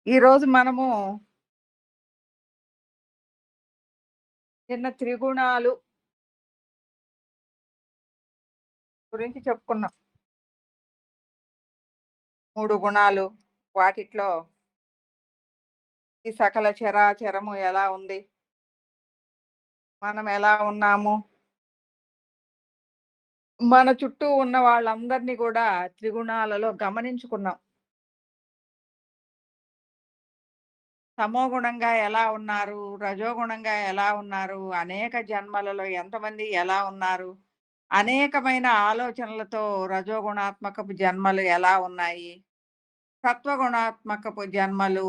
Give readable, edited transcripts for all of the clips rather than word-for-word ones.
ఈరోజు మనము నిన్న త్రిగుణాలు గురించి చెప్పుకున్నాం. 3 గుణాలు వాటిట్లో ఈ సకల చరాచరము ఎలా ఉంది? మనం ఎలా ఉన్నాము? మన చుట్టూ ఉన్న వాళ్ళందరిని గూడా త్రిగుణాలలో గమనించుకున్నాం. తమోగుణంగా ఎలా ఉన్నారు? రజోగుణంగా ఎలా ఉన్నారు? అనేక జన్మలలో ఎంతమంది ఎలా ఉన్నారు? అనేకమైన ఆలోచనలతో రజోగుణాత్మకపు జన్మలు ఎలా ఉన్నాయి? సత్వగుణాత్మకపు జన్మలు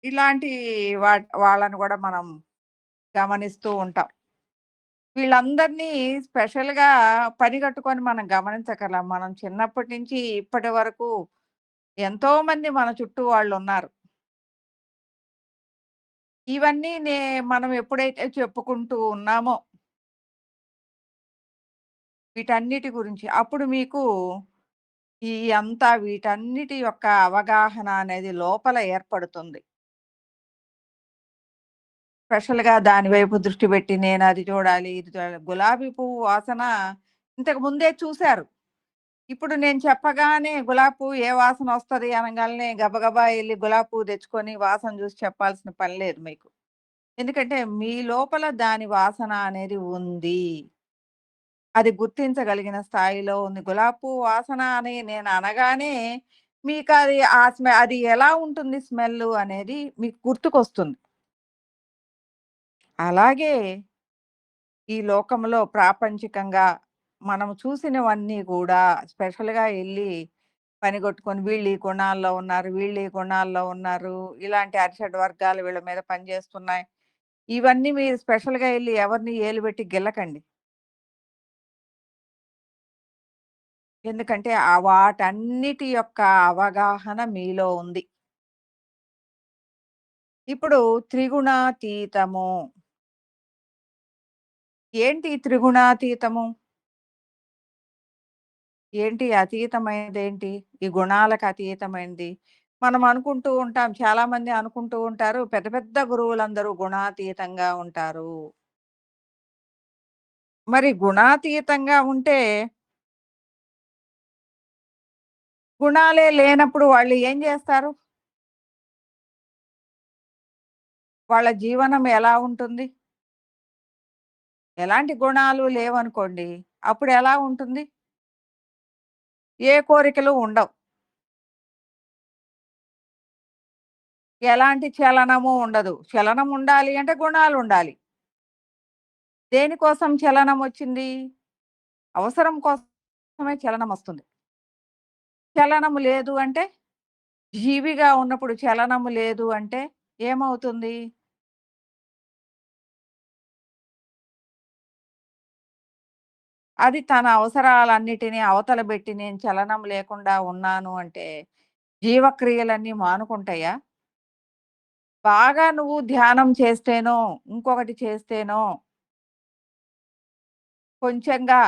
ఇలాంటి వాళ్ళని గూడా మనం గమనిస్తూ ఉంటాం. వీళ్ళందరినీ స్పెషల్‌గా పనిగట్టుకొని మనం గమనించగలం. మనం చిన్నప్పటి నుంచి ఇప్పటి వరకు ఎంతోమంది మన చుట్టూ వాళ్ళున్నారు. ఇవన్నీ మనం ఎప్పుడైతే చెప్పుకుంటూ ఉన్నామో వీటన్నిటి గురించి అప్పుడు మీకు ఈ అంతా వీటన్నిటి యొక్క అవగాహన అనేది లోపల ఏర్పడుతుంది. స్పెషల్‌గా దాని వైపు దృష్టి పెట్టి నేనది చూడాలి, ఇది చూడాలి. గులాబీ పువ్వు వాసన ఇంతకు ముందే చూసారు. ఇప్పుడు నేను చెప్పగానే గులాబీ పువ్వు ఏ వాసనొస్తది అనంగాల్నే గబగబా ఎళ్లి గులాబీ పువ్వు తెచ్చుకొని వాసన చూసి చెప్పాల్సిన పని లేదు మీకు. ఎందుకంటే మీ లోపల దాని వాసన అనేది ఉంది. అది గుర్తించగలిగిన స్థాయిలో ఉంది. గులాబీ పువ్వు వాసన అని నేను అనగానే మీకది అది ఎలా ఉంటుంది స్మెల్లు అనేది మీకు గుర్తుకొస్తుంది. అలాగే ఈ లోకంలో ప్రాపంచికంగా మనం చూసినవన్నీ గూడా స్పెషల్‌గా ఎళ్లి పనిగట్టుకొని వీళ్ళు ఈ గుణాల్లో ఉన్నారు, వీళ్ళు ఈ గుణాల్లో ఉన్నారు, ఇలాంటి అరిషడ్ వర్గాలు వీళ్ళ మీద పనిచేస్తున్నాయి. ఇవన్నీ మీరు స్పెషల్‌గా ఎళ్లి ఎవరిని ఏలుబెట్టి గిల్లకండి. ఎందుకంటే వాటన్నిటి యొక్క అవగాహన మీలో ఉంది. ఇప్పుడు త్రిగుణాతీతము. ఏంటి త్రిగుణాతీతము? ఏంటి అతీతమైనదేంటి? ఈ గుణాలకు అతీతమైనది. మనం అనుకుంటూ ఉంటాం. చాలామంది అనుకుంటూ ఉంటారు. పెద్ద పెద్ద గురువులందరూ గుణాతీతంగా ఉంటారు. మరి గుణాతీతంగా ఉంటే గుణాలే లేనప్పుడు వాళ్ళు ఏం జేస్తారు? వాళ్ళ జీవనం ఎలా ఉంటుంది? ఎలాంటి గుణాలు లేవనుకోండి. అప్పుడెలా ఉంటుంది? ఏ కోరికలు ఉండవు. ఎలాంటి చలనము ఉండదు. చలనం ఉండాలి అంటే గుణాలుండాలి. దేనికోసం చలనమొచ్చింది? అవసరం కోసమే చలనమొస్తుంది. చలనము లేదు అంటే, జీవిగా ఉన్నప్పుడు చలనము లేదు అంటే ఏమవుతుంది? అది తన అవసరాలన్నిటిని అవతల బెట్టి నేను చలనం లేకుండా ఉన్నాను అంటే, జీవక్రియలన్నీ మానుకుంటాయా? బాగా నువ్వు ధ్యానం చేస్తేనో, ఇంకొకటి చేస్తేనో కొంచెంగా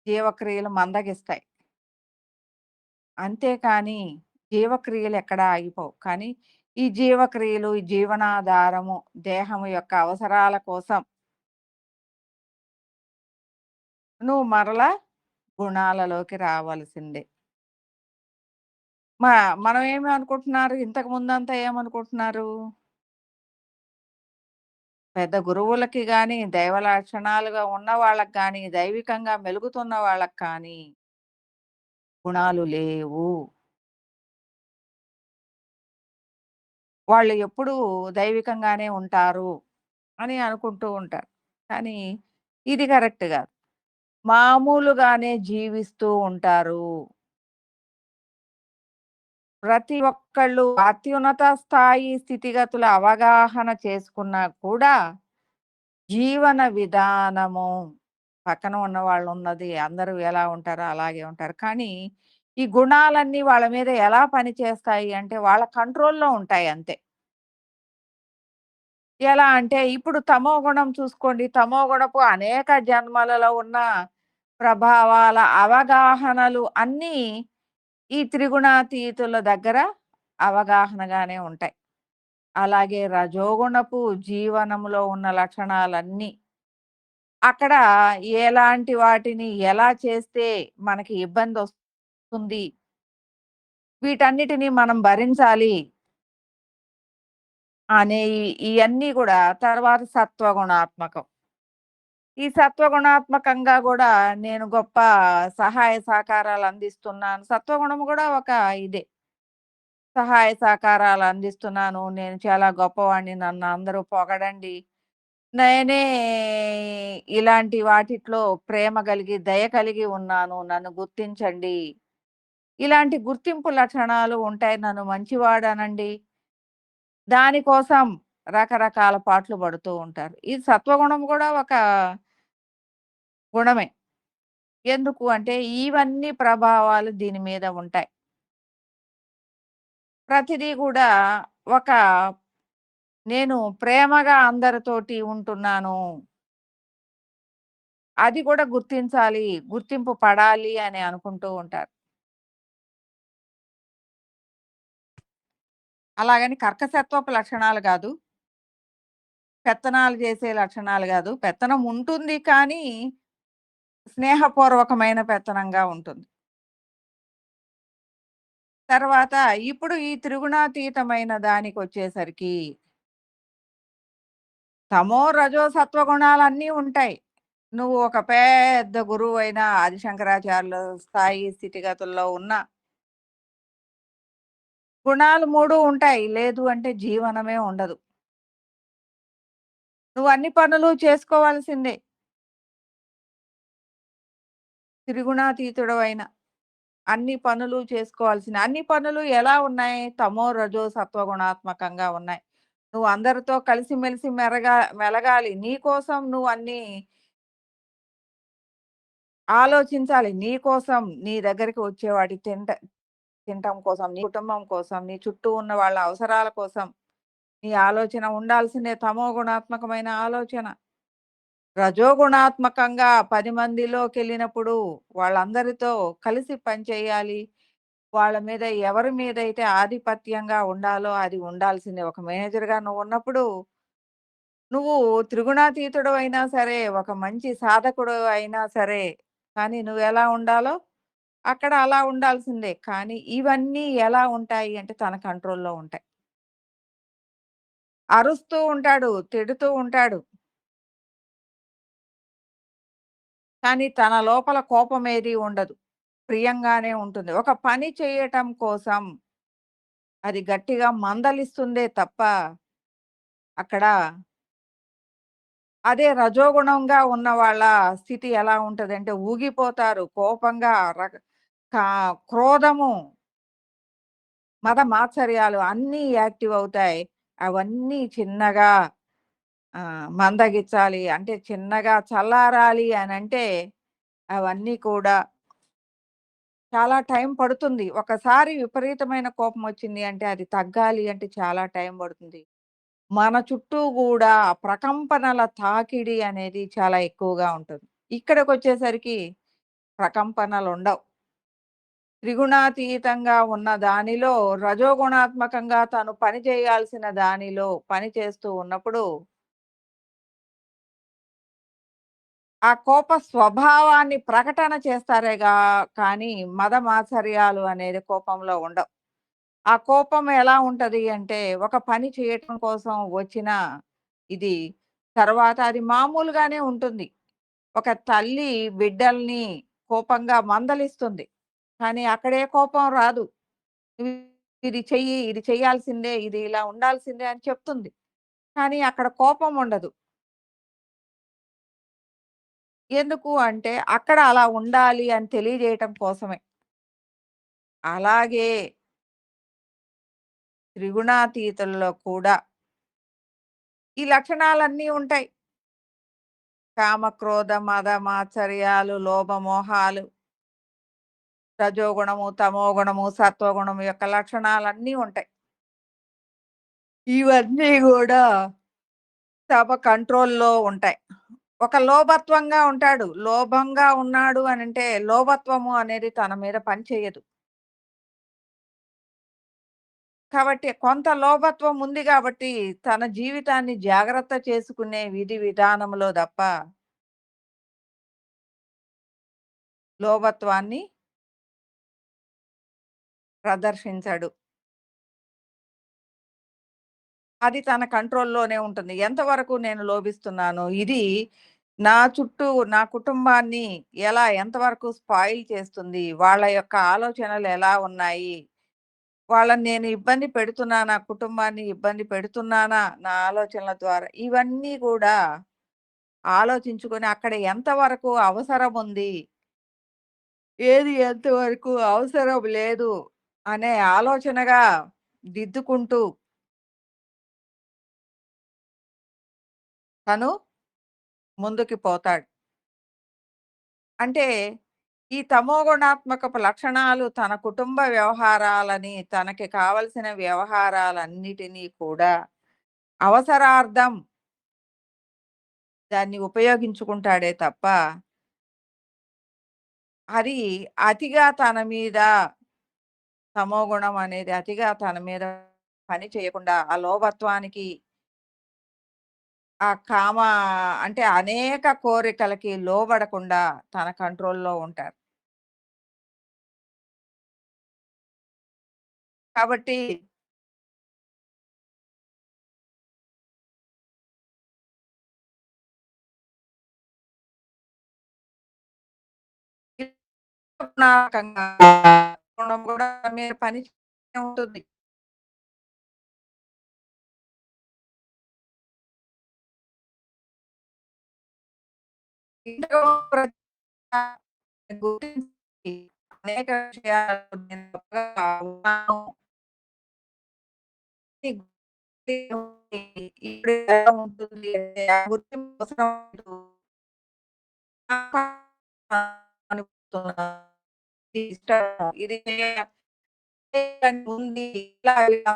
జీవక్రియలు మందగిస్తాయి. అంతేకానీ జీవక్రియలెక్కడా ఆగిపోవు. కానీ ఈ జీవక్రియలు, ఈ జీవనాధారము, దేహము యొక్క అవసరాల కోసం నువ్వు మరలా గుణాలలోకి రావాల్సిందే. మా మనం ఏమి అనుకుంటున్నారు? ఇంతకు ముందంతా ఏమనుకుంటున్నారు? పెద్ద గురువులకి గాని, దైవ లక్షణాలుగా ఉన్న వాళ్ళకి గాని, దైవికంగా మెలుగుతున్న వాళ్ళకి కానీ గుణాలు లేవు. వాళ్ళు ఎప్పుడూ దైవికంగానే ఉంటారు అని అనుకుంటూ ఉంటారు. కానీ ఇది కరెక్ట్ గాదు. మామూలుగానే జీవిస్తూ ఉంటారు. ప్రతి ఒక్కళ్ళు అత్యున్నత స్థాయి స్థితిగతుల అవగాహన చేసుకున్నా కూడా జీవన విధానము పక్కన ఉన్నవాళ్ళున్నది అందరూ ఎలా ఉంటారో అలాగే ఉంటారు. కానీ ఈ గుణాలన్నీ వాళ్ళ మీద ఎలా పనిచేస్తాయి అంటే వాళ్ళ కంట్రోల్‌లో ఉంటాయి అంతే. ఎలా అంటే ఇప్పుడు తమో గుణం చూసుకోండి. తమో గుణపు అనేక జన్మలలో ఉన్న ప్రభావాల అవగాహనలు అన్నీ ఈ త్రిగుణాతీతుల దగ్గర అవగాహనగానే ఉంటాయి. అలాగే రజోగుణపు జీవనంలో ఉన్న లక్షణాలన్నీ అక్కడ ఎలాంటి వాటిని ఎలా చేస్తే మనకి ఇబ్బందొస్తుంది, వీటన్నిటిని మనం భరించాలి అనేయి ఇయన్నీ గూడా తర్వాత సత్వగుణాత్మకం. ఈ సత్వగుణాత్మకంగా గూడా నేను గొప్ప సహాయ సహకారాలు అందిస్తున్నాను. సత్వగుణం గూడా ఒక ఇదే. సహాయ సహకారాలు అందిస్తున్నాను. నేను చాలా గొప్పవాడిని. నన్ను అందరూ పొగడండి. నేనే ఇలాంటి వాటిట్లో ప్రేమ కలిగి, దయ కలిగి ఉన్నాను. నన్ను గుర్తించండి. ఇలాంటి గుర్తింపు లక్షణాలు ఉంటాయి. నన్ను మంచివాడనండి. దానికోసం రకరకాల పాట్లు పడుతూ ఉంటారు. ఈ సత్వగుణం గూడా ఒక గుణమే. ఎందుకు అంటే ఇవన్నీ ప్రభావాలు దీని మీద ఉంటాయి. ప్రతిదీ గూడా ఒక నేను ప్రేమగా అందరితోటి ఉంటున్నాను. అది కూడా గుర్తించాలి. గుర్తింపు పడాలి అని అనుకుంటూ ఉంటారు. అలాగని కర్కశత్వపు లక్షణాలు గాదు. పెత్తనాలు చేసే లక్షణాలు గాదు. పెత్తనం ఉంటుంది కానీ స్నేహపూర్వకమైన పెత్తనంగా ఉంటుంది. తర్వాత ఇప్పుడు ఈ త్రిగుణాతీతమైన దానికొచ్చేసరికి తమో, రజో, సత్వగుణాలన్నీ ఉంటాయి. నువ్వు ఒక పెద్ద గురువైన ఆది శంకరాచార్యుల స్థాయి స్థితిగతుల్లో ఉన్న గుణాలు 3 ఉంటాయి. లేదు అంటే జీవనమే ఉండదు. నువ్వు అన్ని పనులు చేసుకోవాల్సిందే. త్రిగుణాతీతుడవైన అన్ని పనులు చేసుకోవాల్సిన అన్ని పనులు ఎలా ఉన్నాయి? తమో, రజో, సత్వగుణాత్మకంగా ఉన్నాయి. నువ్వు అందరితో కలిసిమెలిసి మెలగాలి. నీ కోసం నువ్వు అన్నీ ఆలోచించాలి. నీ కోసం, నీ దగ్గరికి వచ్చేవాడి తినటం కోసం, నీ కుటుంబం కోసం, నీ చుట్టూ ఉన్న వాళ్ళ అవసరాల కోసం, నీ ఆలోచన ఉండాల్సిందే తమో గుణాత్మకమైన ఆలోచన. రజోగుణాత్మకంగా 10 మందిలోకెళ్ళినప్పుడు వాళ్ళందరితో కలిసి పనిచేయాలి. వాళ్ళ మీద ఎవరి మీదైతే ఆధిపత్యంగా ఉండాలో అది ఉండాల్సిందే. ఒక మేనేజర్‌గా నువ్వున్నప్పుడు, నువ్వు త్రిగుణాతీతుడు అయినా సరే, ఒక మంచి సాధకుడు అయినా సరే, కానీ నువ్వెలా ఉండాలో అక్కడ అలా ఉండాల్సిందే. కానీ ఇవన్నీ ఎలా ఉంటాయి అంటే తన కంట్రోల్‌లో ఉంటాయి. అరుస్తూ ఉంటాడు, తిడుతూ ఉంటాడు. కానీ తన లోపల కోపమేది ఉండదు. ప్రియంగానే ఉంటుంది. ఒక పని చేయటం కోసం అది గట్టిగా మందలిస్తుందే తప్ప, అక్కడ అదే రజోగుణంగా ఉన్న వాళ్ళ స్థితి ఎలా ఉంటదంటే ఊగిపోతారు. కోపంగా కా క్రోధము, మదమాత్సర్యాలు అన్నీ యాక్టివ్ అవుతాయి. అవన్నీ చిన్నగా మందగించాలి. అంటే చిన్నగా చల్లారాలి అనంటే అవన్నీ కూడా చాలా టైం పడుతుంది. ఒకసారి విపరీతమైన కోపమొచ్చింది అంటే అది తగ్గాలి అంటే చాలా టైం పడుతుంది. మన చుట్టూ గూడా ప్రకంపనల తాకిడి అనేది చాలా ఎక్కువగా ఉంటుంది. ఇక్కడికొచ్చేసరికి ప్రకంపనలుండవు. త్రిగుణాతీతంగా ఉన్న దానిలో రజోగుణాత్మకంగా తను పని చేయాల్సిన దానిలో పని చేస్తూ ఉన్నప్పుడు, ఆ కోప స్వభావాన్ని ప్రకటన చేస్తారేగా కానీ మదమాత్సర్యాలు అనేది కోపంలో ఉండవు. ఆ కోపం ఎలా ఉంటది అంటే, ఒక పని చేయటం కోసం వచ్చిన ఇది తర్వాత అది మామూలుగానే ఉంటుంది. ఒక తల్లి బిడ్డల్ని కోపంగా మందలిస్తుంది. కానీ అక్కడే కోపం రాదు. "నువ్వు ఇది చెయ్యి, ఇది చేయాల్సిందే, ఇది ఇలా ఉండాల్సిందే" అని చెప్తుంది. కానీ అక్కడ కోపం ఉండదు. ఎందుకు అంటే అక్కడ అలా ఉండాలి అని తెలియజేయటం కోసమే. అలాగే త్రిగుణాతీతుల్లో కూడా ఈ లక్షణాలన్నీ ఉంటాయి. కామ, క్రోధ, మద, మాత్సర్యాలు, లోభ, మోహాలు, రజోగుణము, తమోగుణము, సత్వగుణము యొక్క లక్షణాలన్నీ ఉంటాయి. ఇవన్నీ గూడా తమ కంట్రోల్‌లో ఉంటాయి. ఒక లోభత్వంగా ఉంటాడు. లోభంగా ఉన్నాడు అనంటే లోభత్వము అనేది తన మీద పని చేయదు. కాబట్టి కొంత లోభత్వం ఉంది గాబట్టి, తన జీవితాన్ని జాగ్రత్త చేసుకునే విధి విధానంలో దప్ప, లోభత్వాన్ని ప్రదర్శించడు. అది తన కంట్రోల్‌లోనే ఉంటుంది. ఎంతవరకు నేను లోభిస్తున్నాను, ఇది నా చుట్టూ నా కుటుంబాన్ని ఎంతవరకు స్పాయిల్ చేస్తుంది, వాళ్ళ యొక్క ఆలోచనలు ఎలా ఉన్నాయి, వాళ్ళని నేను ఇబ్బంది పెడుతున్నానా, కుటుంబాన్ని ఇబ్బంది పెడుతున్నానా నా ఆలోచనల ద్వారా, ఇవన్నీ గూడా ఆలోచించుకొని అక్కడ ఎంతవరకు అవసరముంది, ఏది ఎంతవరకు అవసరం లేదు అనే ఆలోచనగా దిద్దుకుంటూ తను ముందుకి పోతాడు. అంటే ఈ తమోగుణాత్మకపు లక్షణాలు తన కుటుంబ వ్యవహారాలని, తనకి కావలసిన వ్యవహారాలన్నిటినీ కూడా అవసరార్థం దాన్ని ఉపయోగించుకుంటాడే తప్ప, అది అతిగా తన మీద తమోగుణం అనేది అతిగా తన మీద పని చేయకుండా, ఆ లోభత్వానికి, ఆ కామ అంటే అనేక కోరికలకి లోబడకుండా తన కంట్రోల్‌లో ఉంటారు. కాబట్టి గుణాత్మకంగా గుణం కూడా మీద పని చేస్తూనే ఉంటుంది. ఇంట్లో ప్రతి గురించి అనేక విషయాలు నేను తప్పుగా ఉన్నాను. ఇప్పుడు ఎలా ఉంటుంది అంటే ఆ గుర్తింపు అవసరం లేదు. అనుకుంటున్నా. ఇది ఇష్టం. ఇది చేయాలని ఉంది. ఇలా ఇలా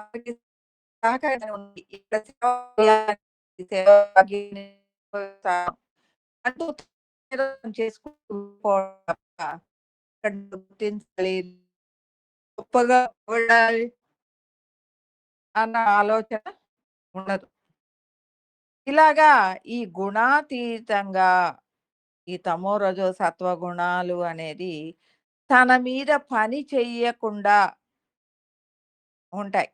సహకరించడం ఉంది. ఇక్కడ సేవ చేయాలని సేవ భాగ్యాన్ని అంటూ చేసుకుంటూ పోవడం తప్ప ఇక్కడ గుర్తించాలి, గొప్పగా పొగడాలి అన్న ఆలోచన ఉండదు. ఇలాగా ఈ గుణాతీతంగా ఈ తమో, రజో, సత్వ గుణాలు అనేది తన మీద పని చెయ్యకుండా ఉంటాయి.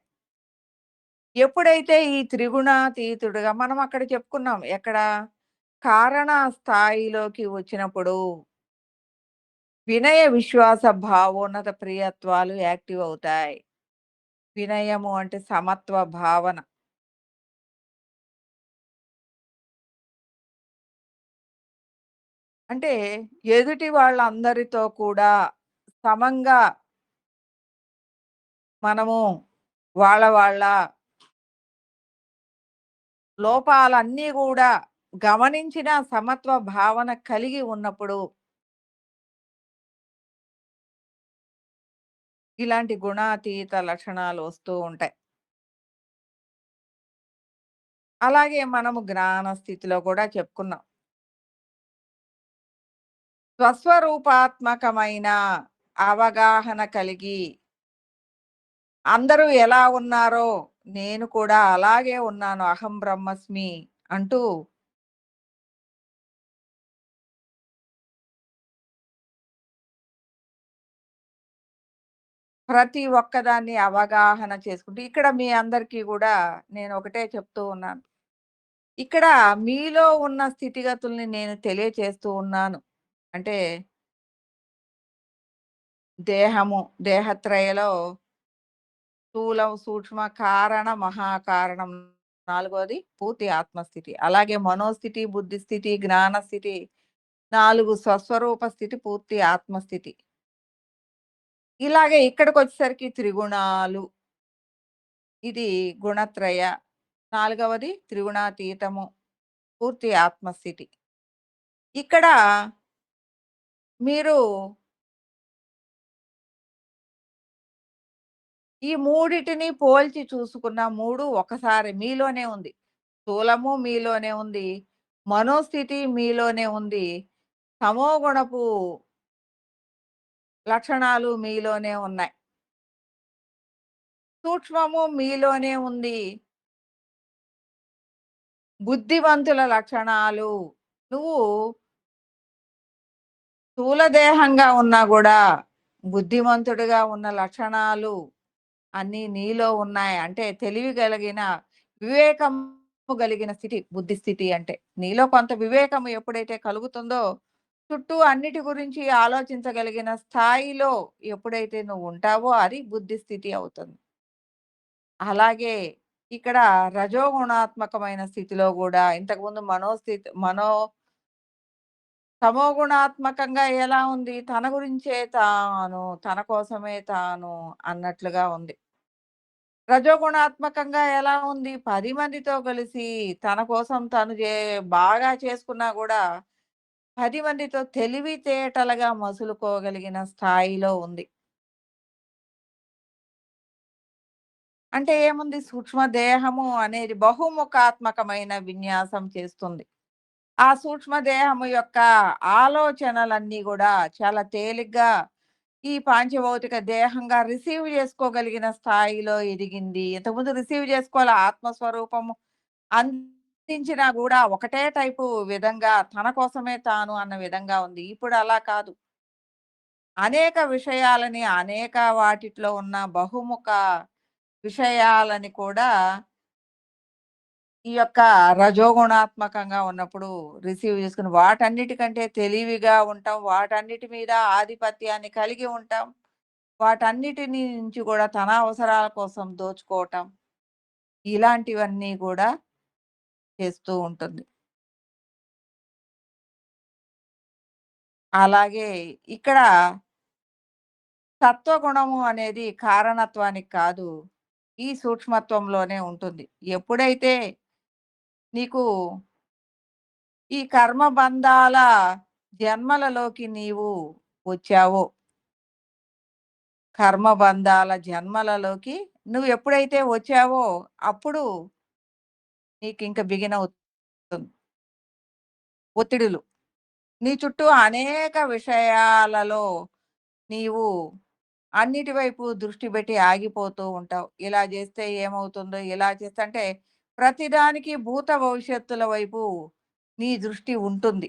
ఎప్పుడైతే ఈ త్రిగుణాతీతుడుగా మనం అక్కడ చెప్పుకున్నాం. ఎక్కడ? కారణ స్థాయిలోకి వచ్చినప్పుడు వినయ, విశ్వాస, భావోన్నత ప్రియత్వాలు యాక్టివ్ అవుతాయి. వినయము అంటే సమత్వ భావన. అంటే ఎదుటి వాళ్ళందరితో కూడా సమంగా మనము వాళ్ళ లోపాలన్నీ గూడా గమనించిన సమత్వ భావన కలిగి ఉన్నప్పుడు ఇలాంటి గుణాతీత లక్షణాలు వస్తూ ఉంటాయి. అలాగే మనము జ్ఞాన స్థితిలో కూడా చెప్పుకున్నాం. స్వస్వరూపాత్మకమైన అవగాహన కలిగి అందరూ ఎలా ఉన్నారో నేను కూడా అలాగే ఉన్నాను. అహం బ్రహ్మస్మి అంటూ ప్రతి ఒక్కదాన్ని అవగాహన చేసుకుంటూ ఇక్కడ మీ అందరికీ గూడా నేను ఒకటే చెప్తూ ఉన్నాను. ఇక్కడ మీలో ఉన్న స్థితిగతుల్ని నేను తెలియచేస్తూ ఉన్నాను. అంటే దేహము, దేహత్రయలో స్థూలం, సూక్ష్మ, కారణ, మహాకారణం, నాలుగోది పూర్తి ఆత్మస్థితి. అలాగే మనోస్థితి, బుద్ధిస్థితి, జ్ఞానస్థితి, 4 స్వస్వరూప స్థితి, పూర్తి ఆత్మస్థితి. ఇలాగే ఇక్కడికొచ్చేసరికి త్రిగుణాలు. ఇది గుణత్రయ. నాలుగవది త్రిగుణాతీతము, పూర్తి ఆత్మస్థితి. ఇక్కడ మీరు ఈ మూడిటిని పోల్చి చూసుకున్న 3 ఒకసారి మీలోనే ఉంది. స్థూలము మీలోనే ఉంది. మనోస్థితి మీలోనే ఉంది. తమోగుణపు లక్షణాలు మీలోనే ఉన్నాయి. సూక్ష్మము మీలోనే ఉంది. బుద్ధిమంతుల లక్షణాలు. నువ్వు స్థూలదేహంగా ఉన్నా గూడా, బుద్ధిమంతుడిగా ఉన్న లక్షణాలు అన్నీ నీలో ఉన్నాయి. అంటే తెలివి కలిగిన, వివేకము కలిగిన స్థితి, బుద్ధి స్థితి అంటే. నీలో కొంత వివేకం ఎప్పుడైతే కలుగుతుందో, చుట్టూ అన్నిటి గురించి ఆలోచించగలిగిన స్థాయిలో ఎప్పుడైతే నువ్వుంటావో అది బుద్ధి స్థితి అవుతుంది. అలాగే ఇక్కడ రజోగుణాత్మకమైన స్థితిలో గూడా ఇంతకుముందు తమోగుణాత్మకంగా ఎలా ఉంది? తన గురించే తాను, తన కోసమే తాను అన్నట్లుగా ఉంది. రజోగుణాత్మకంగా ఎలా ఉంది? 10 మందితో కలిసి తన కోసం తను బాగా చేసుకున్నా గూడా 10 మందితో తెలివితేటలుగా మసులుకోగలిగిన స్థాయిలో ఉంది. అంటే ఏముంది? సూక్ష్మ దేహము అనేది బహుముఖాత్మకమైన విన్యాసం చేస్తుంది. ఆ సూక్ష్మదేహము యొక్క ఆలోచనలన్నీ గూడా చాలా తేలిగ్గా ఈ పాంచభౌతిక దేహంగా రిసీవ్ చేసుకోగలిగిన స్థాయిలో ఎదిగింది. ఇంతకుముందు రిసీవ్ చేసుకోల ఆత్మస్వరూపము అందించినా గూడా ఒకటే టైపు విధంగా తన కోసమే తాను అన్న విధంగా ఉంది. ఇప్పుడు అలా కాదు. అనేక విషయాలని, అనేక వాటిట్లో ఉన్న బహుముఖ విషయాలని కూడా ఈ యొక్క రజోగుణాత్మకంగా ఉన్నప్పుడు రిసీవ్ చేసుకొని వాటన్నిటికంటే తెలివిగా ఉంటాం. వాటన్నిటి మీద ఆధిపత్యాన్ని కలిగి ఉంటాం. వాటన్నిటిని నుంచి కూడా తన అవసరాల కోసం దోచుకోవటం. ఇలాంటివన్నీ కూడా చేస్తూ ఉంటుంది. అలాగే ఇక్కడ సత్వగుణము అనేది కారణత్వానికి కాదు. ఈ సూక్ష్మత్వంలోనే ఉంటుంది. ఎప్పుడైతే నీకు ఈ కర్మబంధాల జన్మలలోకి నీవు వచ్చావో కర్మబంధాల జన్మలలోకి నువ్వెప్పుడైతే వచ్చావో, అప్పుడు నీకింక బిగినవుతుంది ఒత్తిడులు. నీ చుట్టూ అనేక విషయాలలో నీవు అన్నిటి వైపు దృష్టి పెట్టి ఆగిపోతూ ఉంటావు. ఇలా జేస్తే ఏమవుతుందో, ఇలా చేస్తే అంటే ప్రతిదానికి భూత భవిష్యత్తుల వైపు నీ దృష్టి ఉంటుంది.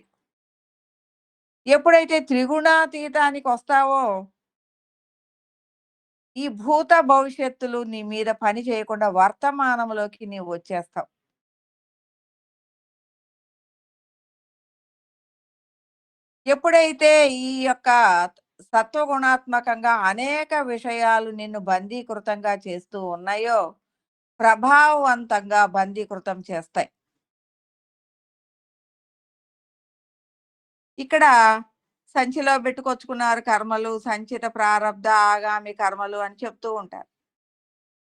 ఎప్పుడైతే త్రిగుణాతీతానికొస్తావో ఈ భూత భవిష్యత్తులు నీ మీద పని చేయకుండా వర్తమానంలోకి నీవు వచ్చేస్తావు. ఎప్పుడైతే ఈ యొక్క సత్వగుణాత్మకంగా అనేక విషయాలు నిన్ను బందీకృతంగా చేస్తూ ఉన్నాయో, ప్రభావవంతంగా బందీకృతం చేస్తాయి. ఇక్కడ సంచిలో పెట్టుకొచ్చుకున్నారు కర్మలు, సంచిత ప్రారబ్ధ, ఆగామి కర్మలు అని చెప్తూ ఉంటారు.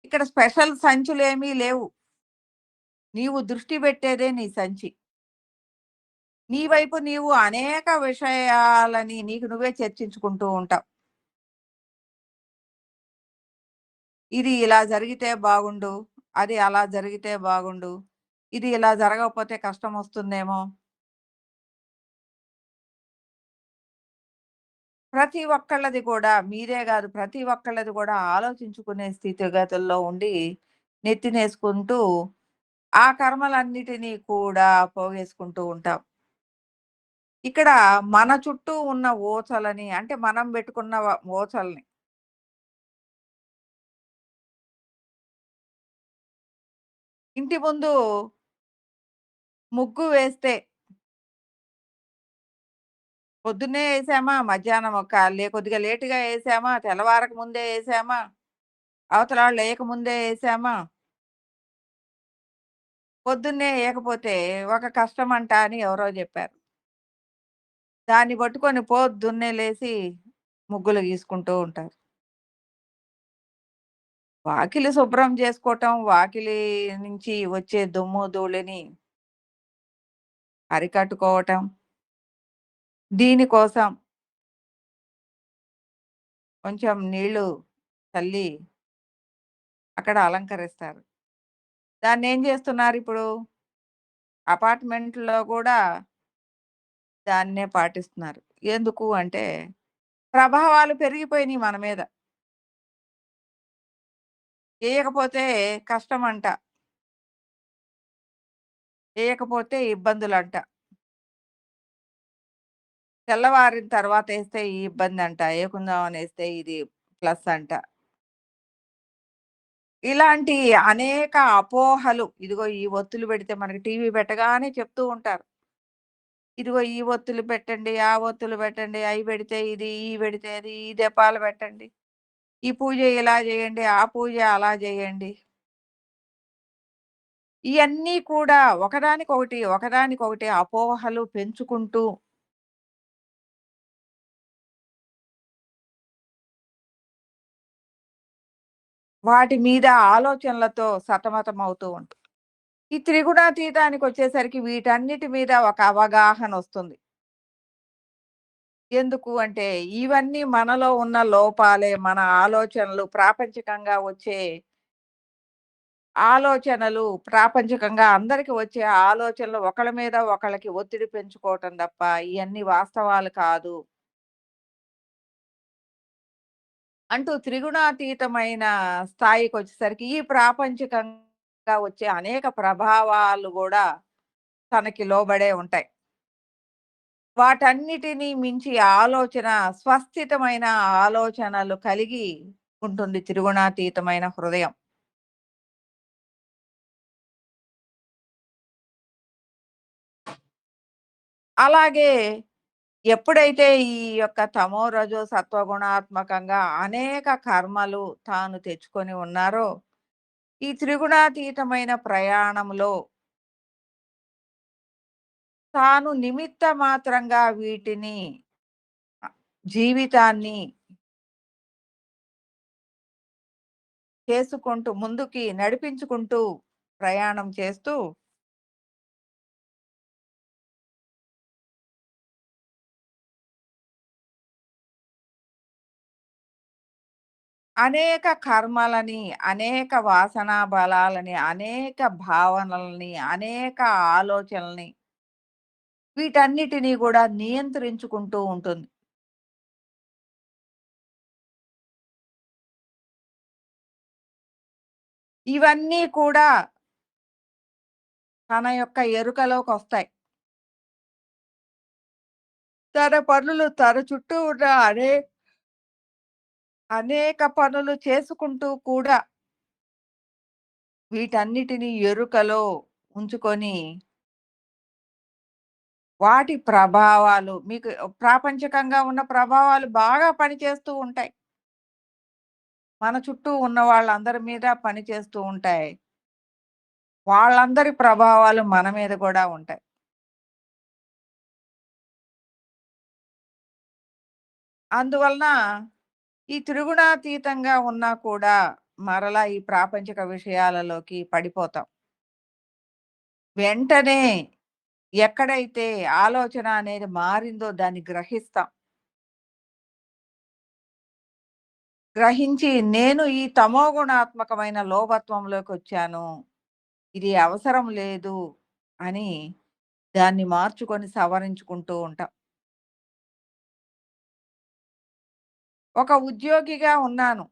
ఇక్కడ స్పెషల్ సంచులేమీ లేవు. నీవు దృష్టి పెట్టేదే నీ సంచి. నీ వైపు నీవు అనేక విషయాలని నీకు నువ్వే చర్చించుకుంటూ ఉంటావు. ఇది ఇలా జరిగితే బాగుండు. అది అలా జరిగితే బాగుండు. ఇది ఇలా జరగకపోతే కష్టమొస్తుందేమో! ప్రతి ఒక్కళ్ళది కూడా మీరే గాదు. ప్రతి ఒక్కళ్ళది కూడా ఆలోచించుకునే స్థితిగతుల్లో ఉండి నెత్తినేసుకుంటూ ఆ కర్మలన్నిటిని కూడా పోగేసుకుంటూ ఉంటాం. ఇక్కడ మన చుట్టూ ఉన్న ఊచలని అంటే మనం బెట్టుకున్న ఊచల్ని ఇంటి ముందు ముగ్గు వేస్తే పొద్దున్నే ఏసామా, మధ్యాహ్నం కొద్దిగా లేట్‌గా ఏసామా, తెల్లవారక ముందే ఏసామా, అవతలాళ్ళు ఏయకముందే ఏసామా, పొద్దున్నే ఏయకపోతే ఒక కష్టమంట అని ఎవరో జెప్పారు. దాన్ని పట్టుకొని పొద్దున్నే లేసి ముగ్గులు గీసుకుంటూ ఉంటారు. వాకిలి శుభ్రం చేసుకోవటం, వాకిలి నుంచి వచ్చే దుమ్ము, ధూళిని అరికట్టుకోవటం. దీనికోసం కొంచెం నీళ్లు చల్లి అక్కడ అలంకరిస్తారు. దాన్నేం జేస్తున్నారిప్పుడు అపార్ట్‌మెంట్‌లో గూడా దాన్నే పాటిస్తున్నారు. ఎందుకు అంటే ప్రభావాలు పెరిగిపోయినియి మన మీద. చేయకపోతే కష్టమంట. చేయకపోతే ఇబ్బందులంట. తెల్లవారిన తర్వాతేస్తే ఈ ఇబ్బందంట. ఏకుందామనేస్తే ఇది ప్లస్ అంట. ఇలాంటి అనేక అపోహలు ఇదిగో ఈ ఒత్తులు పెడితే మనకి టీవీ పెట్టగానే చెప్తూ ఉంటారు. ఇదిగో ఈ ఒత్తులు పెట్టండి, ఆ ఒత్తులు పెట్టండి, అయి పెడితే ఇది, ఈ పెడితే అది, ఈ దీపాలు పెట్టండి. ఈ పూజ ఇలా చేయండి, ఆ పూజ అలా చేయండి. ఇయన్నీ కూడా ఒకదానికొకటి, ఒకదానికొకటి అపోహలు పెంచుకుంటూ వాటి మీద ఆలోచనలతో సతమతమవుతూ ఉంటాం. ఈ త్రిగుణాతీతానికొచ్చేసరికి వీటన్నిటి మీద ఒక అవగాహనొస్తుంది. ఎందుకు అంటే ఇవన్నీ మనలో ఉన్న లోపాలే, మన ఆలోచనలు ప్రాపంచికంగా వచ్చే ఆలోచనలు ప్రాపంచికంగా అందరికి వచ్చే ఆలోచనలు ఒకళ్ళ మీద ఒకళ్ళకి ఒత్తిడి పెంచుకోవటం తప్ప ఇయన్నీ వాస్తవాలు కాదు. అంటూ త్రిగుణాతీతమైన స్థాయికొచ్చేసరికి ఈ ప్రాపంచికంగా వచ్చే అనేక ప్రభావాలు గూడా తనకి లోబడే ఉంటాయి. వాటన్నిటిని మించి ఆలోచన స్వస్థితమైన ఆలోచనలు కలిగి ఉంటుంది త్రిగుణాతీతమైన హృదయం. అలాగే ఎప్పుడైతే ఈ యొక్క తమో, రజో, సత్వగుణాత్మకంగా అనేక కర్మలు తాను తెచ్చుకొని ఉన్నారో, ఈ త్రిగుణాతీతమైన ప్రయాణంలో తాను నిమిత్త మాత్రంగా వీటిని జీవితాన్ని చేసుకుంటూ ముందుకి నడిపించుకుంటూ ప్రయాణం చేస్తూ అనేక కర్మలని, అనేక వాసనా బలాలని, అనేక భావనలని, అనేక ఆలోచనలని వీటన్నిటిని గూడా నియంత్రించుకుంటూ ఉంటుంది. ఇవన్నీ కూడా తన యొక్క ఎరుకలోకొస్తాయి. తన పనులు తన చుట్టూ ఉన్న అనేక పనులు చేసుకుంటూ కూడా వీటన్నిటిని ఎరుకలో ఉంచుకొని వాటి ప్రభావాలు మీకు ప్రాపంచికంగా ఉన్న ప్రభావాలు బాగా పనిచేస్తూ ఉంటాయి. మన చుట్టూ ఉన్న వాళ్ళందరి మీద పనిచేస్తూ ఉంటాయి. వాళ్ళందరి ప్రభావాలు మన మీద కూడా ఉంటాయి. అందువలన ఈ త్రిగుణాతీతంగా ఉన్నా కూడా మరలా ఈ ప్రాపంచిక విషయాలలోకి పడిపోతాం. వెంటనే ఎక్కడైతే ఆలోచన అనేది మారిందో దాన్ని గ్రహిస్తాం. గ్రహించి నేను ఈ తమోగుణాత్మకమైన లోభత్వంలోకొచ్చాను. ఇది అవసరం లేదు అని దాన్ని మార్చుకొని సవరించుకుంటూ ఉంటాం. ఒక ఉద్యోగిగా ఉన్నాను.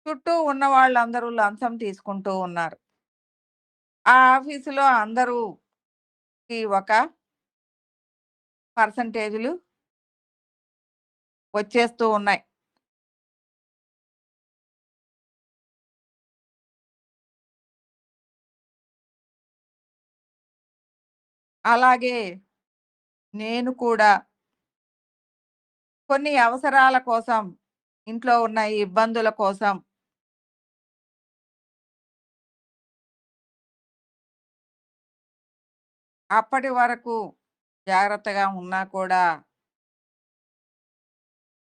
చుట్టూ ఉన్న వాళ్ళందరూ లంచం తీసుకుంటూ ఉన్నారు. ఆ ఆఫీసులో అందరూకి ఒక పర్సెంటేజ్‌లు వచ్చేస్తూ ఉన్నాయి. అలాగే నేను కూడా కొన్ని అవసరాల కోసం, ఇంట్లో ఉన్న ఇబ్బందుల కోసం అప్పటి వరకు జాగ్రత్తగా ఉన్నా కూడా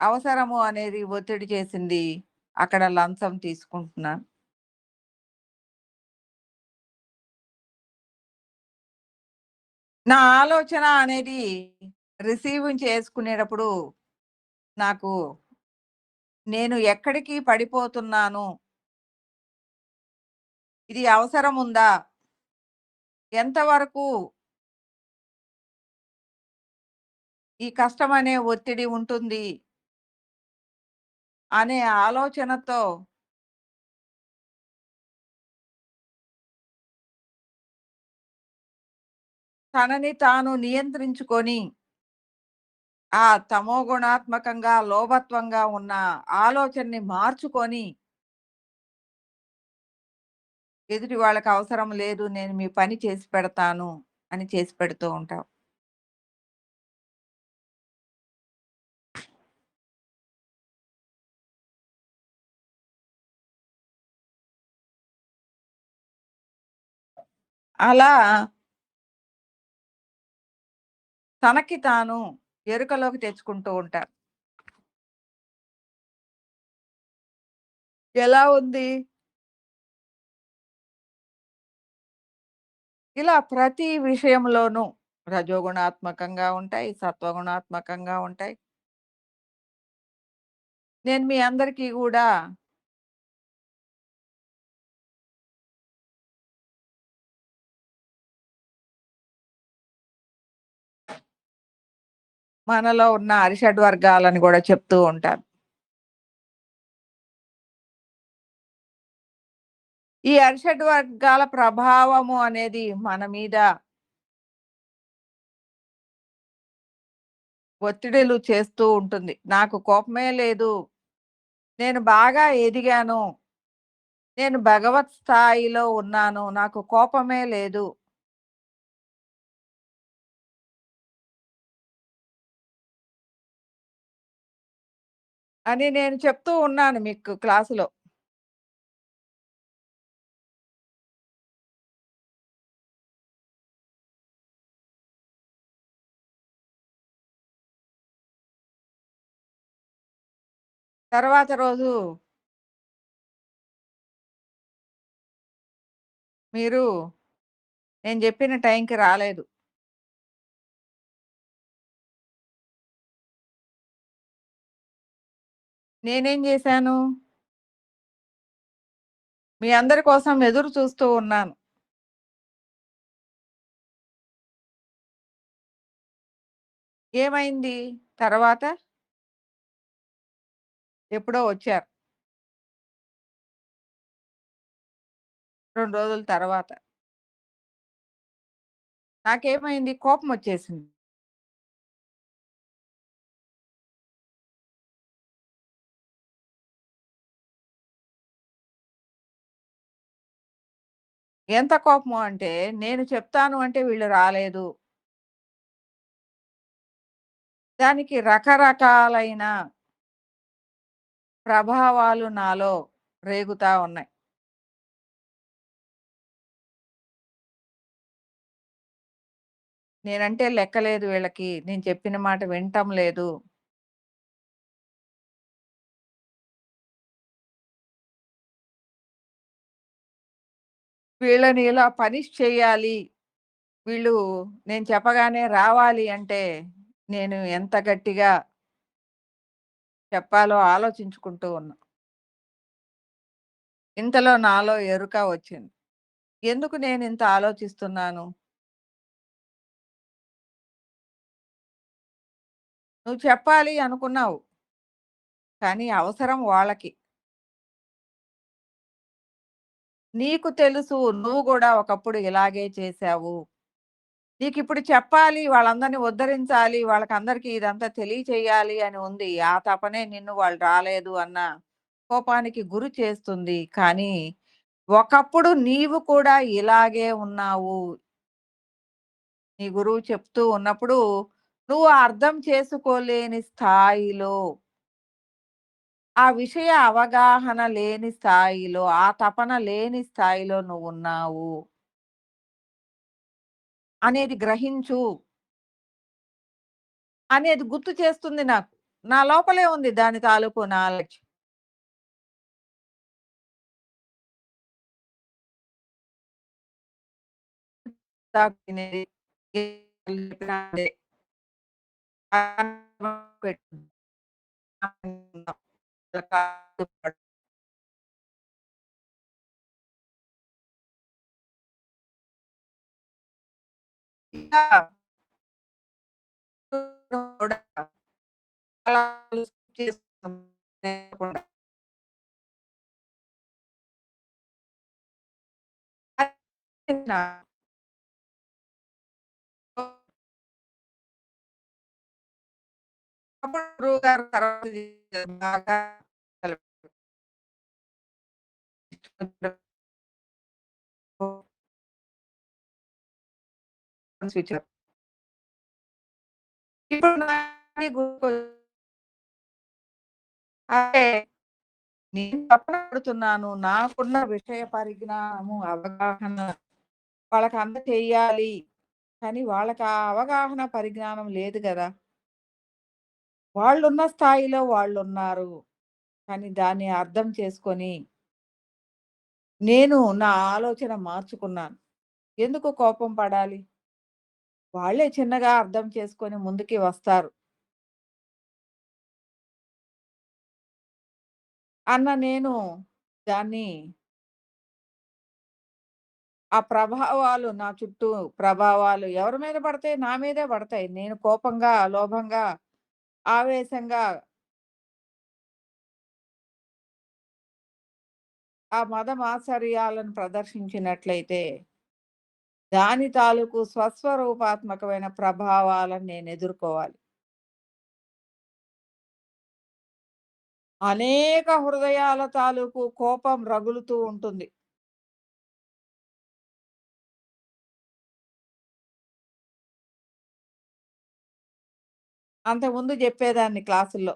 అవసరము అనేది ఒత్తిడి చేసింది. అక్కడ లంచం తీసుకుంటున్నాను. నా ఆలోచన అనేది రిసీవింగ్ చేసుకునేటప్పుడు నాకు నేను ఎక్కడికి పడిపోతున్నాను? ఇది అవసరముందా? ఎంతవరకు ఈ కష్టమనే ఒత్తిడి ఉంటుంది అనే ఆలోచనతో తనని తాను నియంత్రించుకొని, ఆ తమోగుణాత్మకంగా, లోభత్వంగా ఉన్న ఆలోచనని మార్చుకొని, ఎదుటి వాళ్ళకి అవసరం లేదు, నేను మీ పని చేసి పెడతాను అని చేసి పెడుతూ ఉంటాం. అలా తనకి తాను ఎరుకలోకి తెచ్చుకుంటూ ఉంటారు. ఎలా ఉంది? ఇలా ప్రతి విషయంలోనూ రజోగుణాత్మకంగా ఉంటాయి, సత్వగుణాత్మకంగా ఉంటాయి. నేను మీ అందరికీ గూడా మనలో ఉన్న అరిషడ్ వర్గాలని గూడా చెప్తూ ఉంటాను. ఈ అరిషడ్ వర్గాల ప్రభావము అనేది మన మీద ఒత్తిడిలు చేస్తూ ఉంటుంది. నాకు కోపమే లేదు. నేను బాగా ఎదిగాను. నేను భగవత్ స్థాయిలో ఉన్నాను. నాకు కోపమే లేదు అని నేను చెప్తూ ఉన్నాను మీకు క్లాసులో. తర్వాత రోజు మీరు నేను జెప్పిన టైంకి రాలేదు. నేనేం జేశాను? మీ అందరి కోసం ఎదురు చూస్తూ ఉన్నాను. ఏమైంది తర్వాత? ఎప్పుడో వచ్చారు. 2 రోజుల తర్వాత. నాకేమైంది? కోపమొచ్చేసింది. ఎంత కోపము అంటే, నేను చెప్తాను అంటే వీళ్ళు రాలేదు. దానికి రకరకాలైన ప్రభావాలు నాలో రేగుతా ఉన్నాయి. నేనంటే లెక్కలేదు వీళ్ళకి. నేను చెప్పిన మాట వినటం లేదు. వీళ్ళని ఇలా పనిష్ చేయాలి. వీళ్ళు నేను చెప్పగానే రావాలి అంటే, నేను ఎంత గట్టిగా చెప్పాలో ఆలోచించుకుంటూ ఉన్నా. ఇంతలో నాలో ఎరుక వచ్చింది. ఎందుకు నేనింత ఆలోచిస్తున్నాను? నువ్వు చెప్పాలి అనుకున్నావు. కానీ అవసరం వాళ్ళకి. నీకు తెలుసు నువ్వు గూడా ఒకప్పుడు ఇలాగే చేశావు. నీకిప్పుడు చెప్పాలి, వాళ్ళందరిని ఉద్ధరించాలి, వాళ్ళకందరికీ ఇదంతా తెలియచేయాలి అని ఉంది. ఆ తపనే నిన్ను వాళ్ళు రాలేదు అన్న కోపానికి గురి చేస్తుంది. కానీ, ఒకప్పుడు నీవు కూడా ఇలాగే ఉన్నావు. నీ గురువు చెప్తూ ఉన్నప్పుడు, నువ్వు అర్థం చేసుకోలేని స్థాయిలో, ఆ విషయ అవగాహన లేని స్థాయిలో, ఆ తపన లేని స్థాయిలో నువ్వున్నావు అనేది గ్రహించు అనేది గుర్తు చేస్తుంది నాకు. నా లోపలే ఉంది దాని తాలూకు నాలెడ్జ్. దాకా వినేది. ఏం చెప్పినా అదే. ఇంకా కూడా అలా చేసుకుంటాం. అప్పుడు గురువుగారు తర్వాత బాగా స్విచ్ ఇప్పుడు నాకే అంటే నేను తపన పడుతున్నాను. నాకున్న విషయ పరిజ్ఞానము, అవగాహన వాళ్ళకి అందచేయాలి. కానీ వాళ్ళకి ఆ అవగాహన, పరిజ్ఞానం లేదు గదా! వాళ్ళున్న స్థాయిలో వాళ్ళున్నారు. కానీ దాన్ని అర్థం చేసుకొని, నేను నా ఆలోచన మార్చుకున్నాను. ఎందుకు కోపం పడాలి? వాళ్ళే చిన్నగా అర్థం చేసుకొని ముందుకి వస్తారు. అన్న నేను దాన్ని ఆ ప్రభావాలు నా చుట్టూ ప్రభావాలు ఎవరి మీద పడతాయి? నా మీదే పడతాయి. నేను కోపంగా, లోభంగా, ఆవేశంగా ఆ మదమాత్సర్యాలను ప్రదర్శించినట్లయితే, దాని తాలూకు స్వస్వరూపాత్మకమైన ప్రభావాలను నేను ఎదుర్కోవాలి. అనేక హృదయాల తాలూకు కోపం రగులుతూ ఉంటుంది. అంతకుముందు జెప్పేదాన్ని క్లాసుల్లో.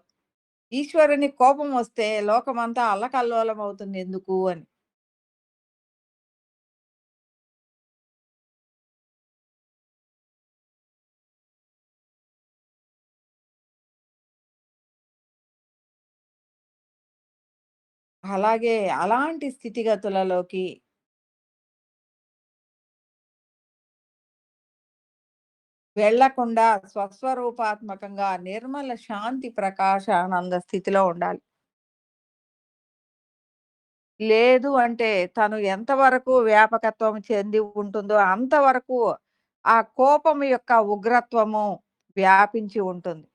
ఈశ్వరుని కోపం వస్తే లోకమంతా అల్లకల్లోలం అవుతుంది ఎందుకు అని. అలాగే అలాంటి స్థితిగతులలోకి వెళ్ళకుండా స్వస్వరూపాత్మకంగా నిర్మల శాంతి ప్రకాశానంద స్థితిలో ఉండాలి. లేదు అంటే తను ఎంతవరకు వ్యాపకత్వం చెంది ఉంటుందో అంతవరకు ఆ కోపం యొక్క ఉగ్రత్వము వ్యాపించి ఉంటుంది.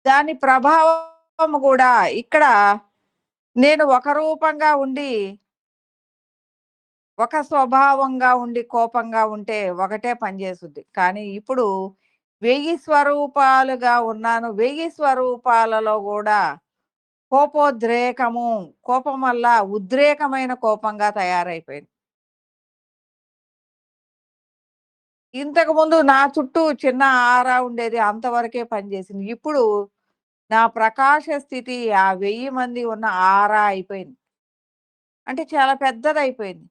దాని ప్రభావం గూడా ఇక్కడ నేను ఒక రూపంగా ఉండి, ఒక స్వభావంగా ఉండి కోపంగా ఉంటే ఒకటే పని చేసుద్ది. కానీ ఇప్పుడు 1000 స్వరూపాలుగా ఉన్నాను. 1000 స్వరూపాలలో గూడా కోపోద్రేకము, కోపం వల్ల ఉద్రేకమైన కోపంగా తయారైపోయింది. ఇంతకుముందు నా చుట్టూ చిన్న ఆరా ఉండేది. అంతవరకే పనిచేసింది. ఇప్పుడు నా ప్రకాశ స్థితి ఆ 1000 మంది ఉన్న ఆరా అయిపోయింది. అంటే చాలా పెద్దదయిపోయింది.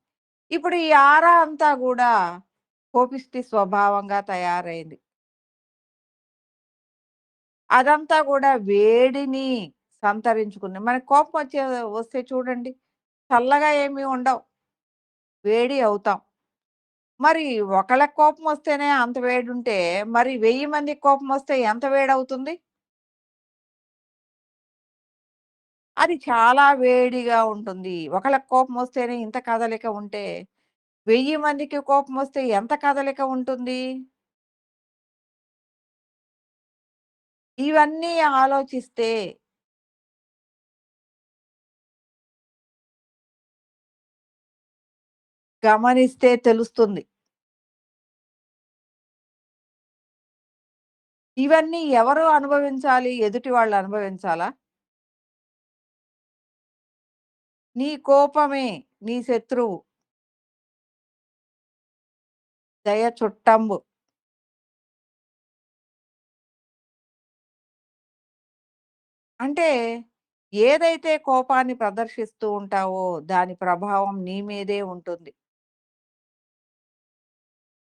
ఇప్పుడు ఈ ఆరా అంతా గూడా కోపిష్టి స్వభావంగా తయారైంది. అదంతా గూడా వేడిని సంతరించుకుంది. మనకు కోపం వస్తే చూడండి, చల్లగా ఏమి ఉండవు. వేడి అవుతాం. మరి ఒకళ్ళకి కోపమొస్తేనే అంత వేడుంటే, మరి 1000 మందికి కోపమొస్తే ఎంత వేడవుతుంది? అది చాలా వేడిగా ఉంటుంది. ఒకళ్ళకి కోపమొస్తేనే ఇంత కదలిక ఉంటే, 1000 మందికి కోపమొస్తే ఎంత కదలిక ఉంటుంది? ఇవన్నీ ఆలోచిస్తే గమనిస్తే తెలుస్తుంది. ఇవన్నీ ఎవరు అనుభవించాలి? ఎదుటి వాళ్ళు అనుభవించాలా? నీ కోపమే నీ శత్రువు. దయ చుట్టంబు. అంటే ఏదైతే కోపాన్ని ప్రదర్శిస్తూ ఉంటావో దాని ప్రభావం నీ మీదే ఉంటుంది.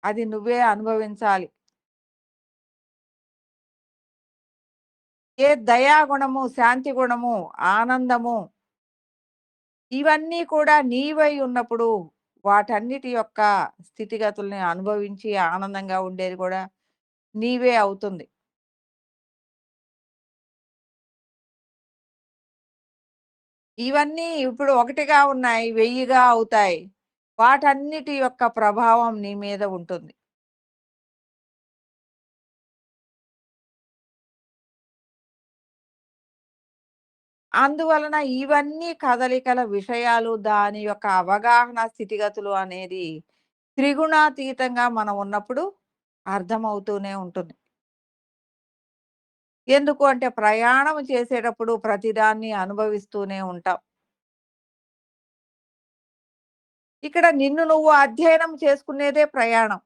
అది నువ్వే అనుభవించాలి. ఏ దయాగుణము, శాంతి గుణము, ఆనందము ఇవన్నీ కూడా నీవై ఉన్నప్పుడు వాటన్నిటి యొక్క స్థితిగతుల్ని అనుభవించి ఆనందంగా ఉండేది కూడా నీవే అవుతుంది. ఇవన్నీ ఇప్పుడు ఒకటిగా ఉన్నాయి, 1000గా అవుతాయి. వాటన్నిటి యొక్క ప్రభావం నీ మీద ఉంటుంది. అందువలన ఇవన్నీ కదలికల విషయాలు దాని యొక్క అవగాహన స్థితిగతులు అనేది త్రిగుణాతీతంగా మనం ఉన్నప్పుడు అర్థమవుతూనే ఉంటుంది. ఎందుకు అంటే ప్రయాణం చేసేటప్పుడు ప్రతిదాన్ని అనుభవిస్తూనే ఉంటాం. ఇక్కడ నిన్ను నువ్వు అధ్యయనం చేసుకునేదే ప్రయాణం.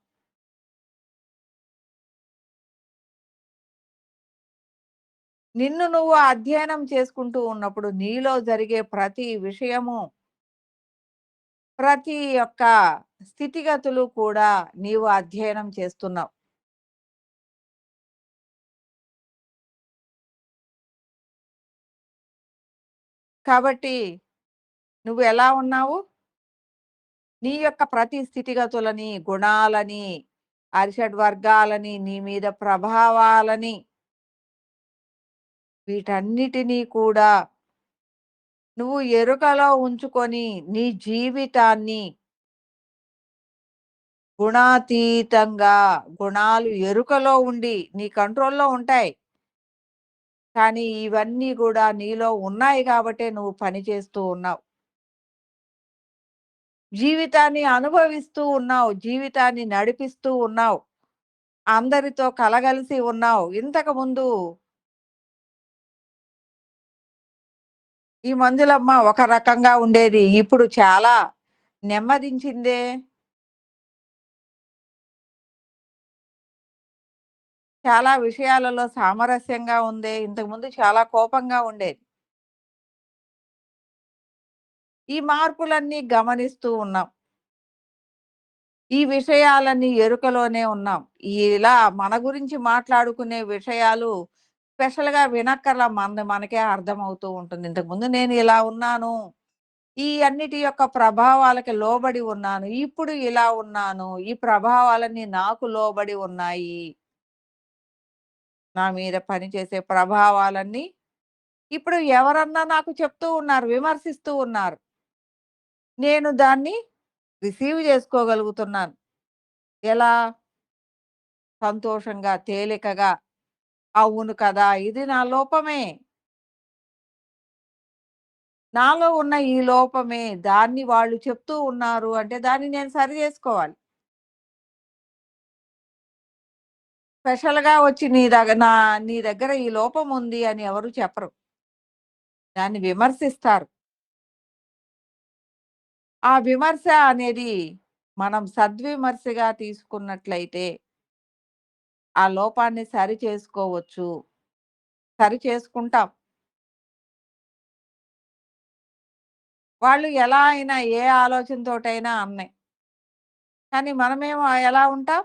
నిన్ను నువ్వు అధ్యయనం చేసుకుంటూ ఉన్నప్పుడు నీలో జరిగే ప్రతి విషయము, ప్రతి యొక్క స్థితిగతులు కూడా నీవు అధ్యయనం చేస్తున్నావు. కాబట్టి నువ్వు ఎలా ఉన్నావు? నీ యొక్క ప్రతి స్థితిగతులని, గుణాలని, అరిషడ్ వర్గాలని, నీ మీద ప్రభావాలని, వీటన్నిటినీ కూడా నువ్వు ఎరుకలో ఉంచుకొని నీ జీవితాన్ని గుణాతీతంగా, గుణాలు ఎరుకలో ఉండి నీ కంట్రోల్‌లో ఉంటాయి. కానీ ఇవన్నీ గూడా నీలో ఉన్నాయి గాబట్టే నువ్వు పని చేస్తూ ఉన్నావు. జీవితాన్ని అనుభవిస్తూ ఉన్నావు. జీవితాన్ని నడిపిస్తూ ఉన్నావు. అందరితో కలగలిసి ఉన్నావు. ఇంతకుముందు ఈ మంజులమ్మ ఒక రకంగా ఉండేది. ఇప్పుడు చాలా నెమ్మదించిందే. చాలా విషయాలలో సామరస్యంగా ఉందే. ఇంతకుముందు చాలా కోపంగా ఉండేది. ఈ మార్పులన్నీ గమనిస్తూ ఉన్నాం. ఈ విషయాలన్నీ ఎరుకలోనే ఉన్నాం. ఇలా మన గురించి మాట్లాడుకునే విషయాలు స్పెషల్‌గా వినక్కర్లా. మనది మనకే అర్థమవుతూ ఉంటుంది. ఇంతకుముందు నేను ఇలా ఉన్నాను. ఈ అన్నిటి యొక్క ప్రభావాలకి లోబడి ఉన్నాను. ఇప్పుడు ఇలా ఉన్నాను. ఈ ప్రభావాలన్నీ నాకు లోబడి ఉన్నాయి. నా మీద పనిచేసే ప్రభావాలన్నీ ఇప్పుడు ఎవరన్నా నాకు చెప్తూ ఉన్నారు. విమర్శిస్తూ ఉన్నారు. నేను దాన్ని రిసీవ్ చేసుకోగలుగుతున్నాను. ఎలా? సంతోషంగా, తేలికగా. అవును కదా! ఇది నా లోపమే. నాలో ఉన్న ఈ లోపమే. దాన్ని వాళ్ళు చెప్తూ ఉన్నారు అంటే దాన్ని నేను సరి జేసుకోవాలి. స్పెషల్‌గా వచ్చి నీ దగ్గర ఈ లోపం ఉంది అని ఎవరు చెప్పరు. దాన్ని విమర్శిస్తారు. ఆ విమర్శ అనేది మనం సద్విమర్శగా తీసుకున్నట్లయితే ఆ లోపాన్ని సరి చేసుకోవచ్చు. సరి చేసుకుంటాం. వాళ్ళు ఎలా అయినా ఏ ఆలోచనతోటైనా అన్నయి. కానీ మనమేమో ఎలా ఉంటాం?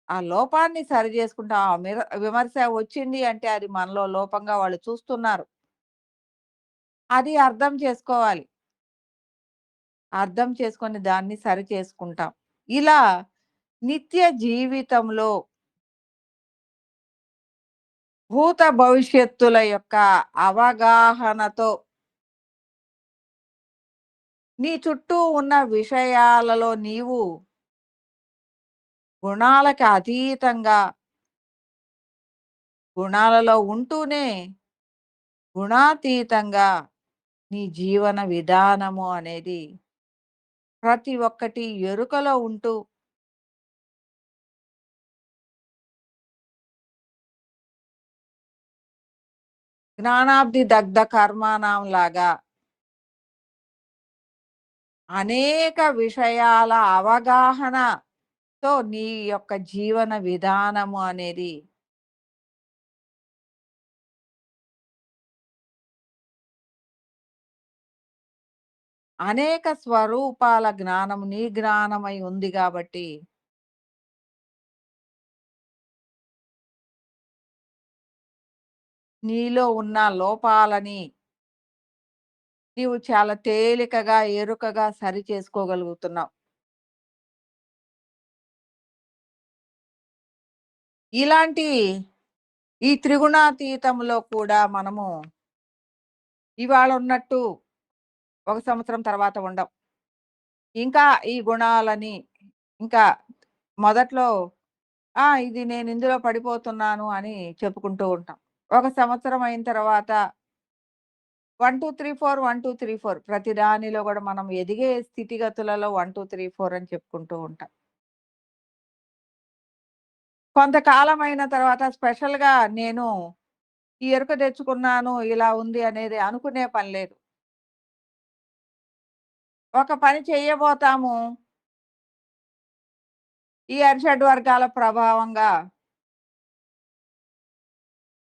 ఆ లోపాన్ని సరి చేసుకుంటాం. ఆ విమర్శ వచ్చింది అంటే అది మనలో లోపంగా వాళ్ళు చూస్తున్నారు. అది అర్థం చేసుకోవాలి. అర్థం చేసుకొని దాన్ని సరి చేసుకుంటాం. ఇలా నిత్య జీవితంలో భూత భవిష్యత్తుల యొక్క అవగాహనతో నీ చుట్టూ ఉన్న విషయాలలో నీవు గుణాలకి అతీతంగా గుణాలలో ఉంటూనే గుణాతీతంగా నీ జీవన విధానము అనేది ప్రతి ఒక్కటి ఎరుకలో ఉంటూ జ్ఞానాబ్ది దగ్ధ కర్మాణం లాగా అనేక విషయాల అవగాహనతో నీ యొక్క జీవన విధానము అనేది అనేక స్వరూపాల జ్ఞానం నీ జ్ఞానమై ఉంది కాబట్టి నీలో ఉన్న లోపాలని నీవు చాలా తేలికగా ఎరుకగా సరి చేసుకోగలుగుతున్నావు. ఇలాంటి ఈ త్రిగుణాతీతంలో కూడా మనము ఇవాళ ఉన్నట్టు ఒక సంవత్సరం తర్వాత ఉండం. ఇంకా ఈ గుణాలని ఇంకా మొదట్లో ఇది నేను ఇందులో పడిపోతున్నాను అని చెప్పుకుంటూ ఉంటాం. ఒక సంవత్సరం అయిన తర్వాత 1, 2, 3, 4, 1, 2, 3, 4 ప్రతి దానిలో గూడా మనం ఎదిగే స్థితిగతులలో 1, 2, 3, 4 అని చెప్పుకుంటూ ఉంటాం. కొంతకాలమైన తర్వాత స్పెషల్‌గా నేను ఈ ఎరుక తెచ్చుకున్నాను, ఇలా ఉంది అనేది అనుకునే పని లేదు. ఒక పని చెయ్యబోతాము. ఈ అరిషడ్ వర్గాల ప్రభావంగా,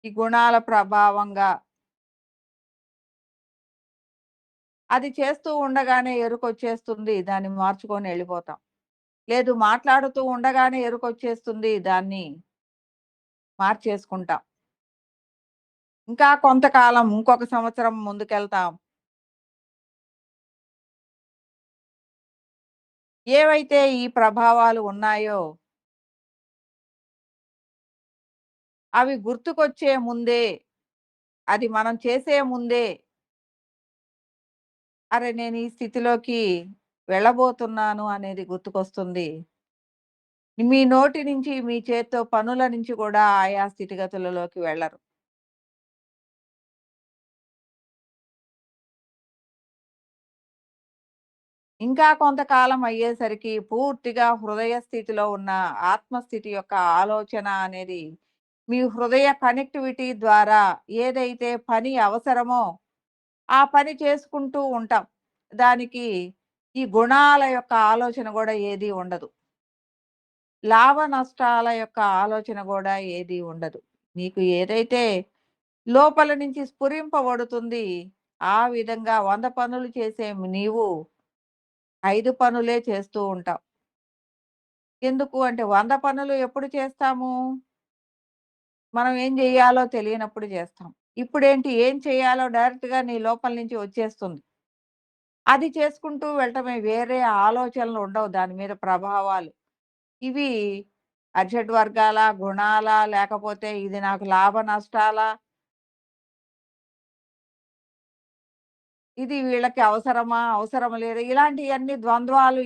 ఈ గుణాల ప్రభావంగా అది చేస్తూ ఉండగానే ఎరుకొచ్చేస్తుంది. దాన్ని మార్చుకొని ఎళ్ళిపోతాం. లేదు మాట్లాడుతూ ఉండగానే ఎరుకొచ్చేస్తుంది. దాన్ని మార్చేసుకుంటాం. ఇంకా కొంతకాలం ఇంకొక సంవత్సరం ముందుకెళ్తాం. ఏవైతే ఈ ప్రభావాలు ఉన్నాయో, అవి గుర్తుకొచ్చే ముందే, అది మనం చేసే ముందే, అరె! నేను ఈ స్థితిలోకి వెళ్ళబోతున్నాను అనేది గుర్తుకొస్తుంది. మీ నోటి నుంచి, మీ చేత్తో పనుల నుంచి కూడా ఆయా స్థితిగతులలోకి వెళ్లరు. ఇంకా కొంతకాలం అయ్యేసరికి పూర్తిగా హృదయ స్థితిలో ఉన్న ఆత్మస్థితి యొక్క ఆలోచన అనేది మీ హృదయ కనెక్టివిటీ ద్వారా ఏదైతే పని అవసరమో ఆ పని చేసుకుంటూ ఉంటాం. దానికి ఈ గుణాల యొక్క ఆలోచన గూడా ఏది ఉండదు. లాభ నష్టాల యొక్క ఆలోచన గూడా ఏది ఉండదు. నీకు ఏదైతే లోపల నుంచి స్ఫురింపబడుతుంది, ఆ విధంగా 100 పనులు చేసే నీవు 5 పనులే చేస్తూ ఉంటావు. ఎందుకు అంటే 100 పనులు ఎప్పుడు చేస్తాము? మనం ఏం జేయాలో తెలియనప్పుడు జేస్తాం. ఇప్పుడేంటి ఏం చేయాలో డైరెక్ట్‌గా నీ లోపల నుంచి వచ్చేస్తుంది. అది చేసుకుంటూ వెళ్ళటమే వేరే ఆలోచనలు ఉండవు దాని మీద ప్రభావాలు. ఇవి అరిషడ్ వర్గాలా, గుణాలా లేకపోతే ఇది నాకు లాభ నష్టాలా, ఇది వీళ్ళకి అవసరమా, అవసరం లేదా ఇలాంటియన్నీ ద్వంద్వాలు